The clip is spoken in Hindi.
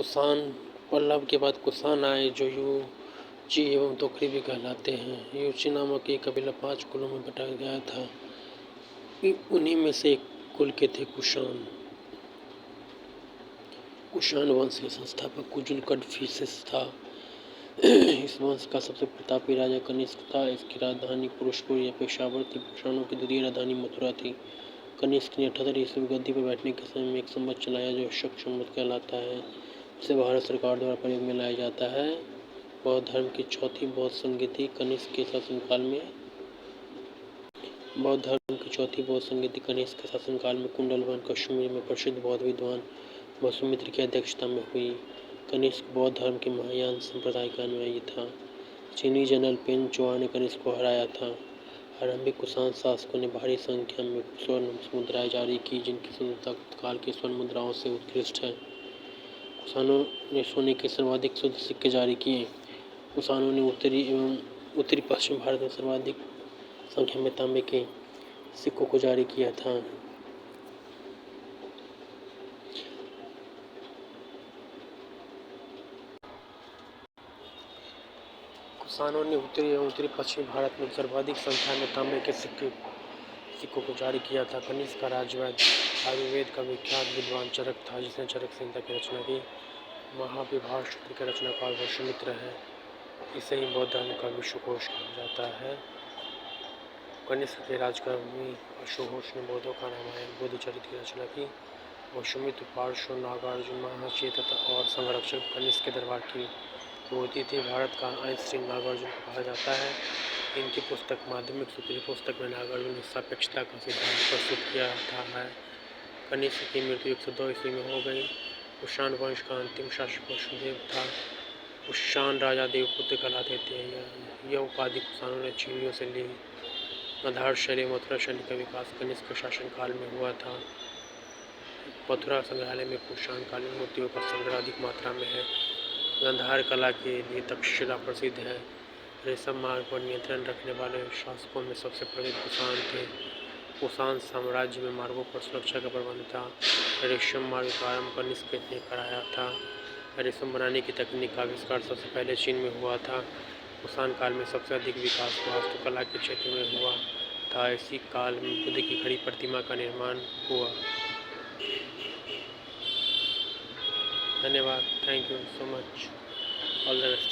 कुषाण पल्लव के बाद कुषाण आए जो युची एवं तोकरी भी कहलाते हैं। युची नामक एक कबीला 5 कुलों में बटा गया था। उन्हीं में से एक कुल के थे कुषाण। कुषाण वंश के संस्थापक कुजुल कड़फिसेस था। इस वंश का सबसे प्रतापी राजा कनिष्क था। इसकी राजधानी पुरुषपुर या पेशावर थी। कुषाणों की द्वितीय राजधानी मथुरा थी। कनिष्क ने 78 ईस्वी में गद्दी पर बैठने के समय में एक संवत चलाया जो शक संवत कहलाता है। इसे भारत सरकार द्वारा प्रयोग में लाया जाता है। बौद्ध धर्म की चौथी बौद्ध संधि थी। कनिष्क के शासनकाल में कुंडलवन कश्मीर में प्रसिद्ध बौद्ध विद्वान वसुमित्र की अध्यक्षता में हुई। कनिष्क बौद्ध धर्म के महायान संप्रदाय का अनुयायी था। चीनी जनरल पेन चुआ ने कनिष्क को हराया था। आरंभिक कुषाण शासकों ने भारी संख्या में स्वर्ण मुद्राएं जारी की, जिनकी शुद्धता काल की स्वर्ण मुद्राओं से उत्कृष्ट है। कुषाणों ने सोने के सर्वाधिक शुद्ध सिक्के जारी किए। कुषाणों ने उत्तरी पश्चिम भारत में सर्वाधिक संख्या में तांबे के सिक्कों को जारी किया था। कुषाणों ने उत्तरी एवं उत्तरी पश्चिमी भारत में सर्वाधिक संख्या में तांबे के सिक्कों को जारी किया था। कनिष्क का राजवैद्य आयुर्वेद का विख्यात विद्वान चरक था, जिसने चरक संहिता की रचना की। महाविभाष सूत्र के रचनाकार वसुमित्र है। इसे ही बौद्ध धर्म का विश्वकोश कहा जाता है। कनिष्क के राजकाल में अश्वघोष ने बौद्धों का रामायण बोधिचरित्र की रचना की। वसुमित्र पार्श्व नागार्जुन महाचेता और संरक्षक कनिष्क के दरबार की मूर्ति थी। भारत का आइंस्टीन नागार्जुन को कहा जाता है। इनकी पुस्तक माध्यमिक सूत्री पुस्तक में नागार्जुन ने सापेक्षता का सिद्धांत प्रस्तुत किया था। कनिष्क की मृत्यु 102 ईस्वी में हो गई। कुषाण वंश का अंतिम शासक वसुदेव था। कुषाण राजा देवपुत्र कहलाते थे। यह उपाधि कुषाणों ने चीनियों से ली। गांधार शैली मथुरा शैली का विकास कनिष्क के शासनकाल में हुआ था। मथुरा संग्रहालय में कुषाण कालीन मूर्तियों का संग्रह अधिक मात्रा में है। गांधार कला के लिए तक्षशिला प्रसिद्ध है। रेशम मार्ग पर नियंत्रण रखने वाले शासकों में सबसे प्रसिद्ध कुषाण थे। कुषाण साम्राज्य में मार्गों पर सुरक्षा का प्रबंध था। रेशम मार्ग का आरंभ कनिष्क ने कराया था। रेशम बनाने की तकनीक का आविष्कार सबसे पहले चीन में हुआ था। कुषाण काल में सबसे अधिक विकास वास्तुकला के क्षेत्र में हुआ था। इसी काल में बुद्ध की खड़ी प्रतिमा का निर्माण हुआ। धन्यवाद। Thank you so much. All the best.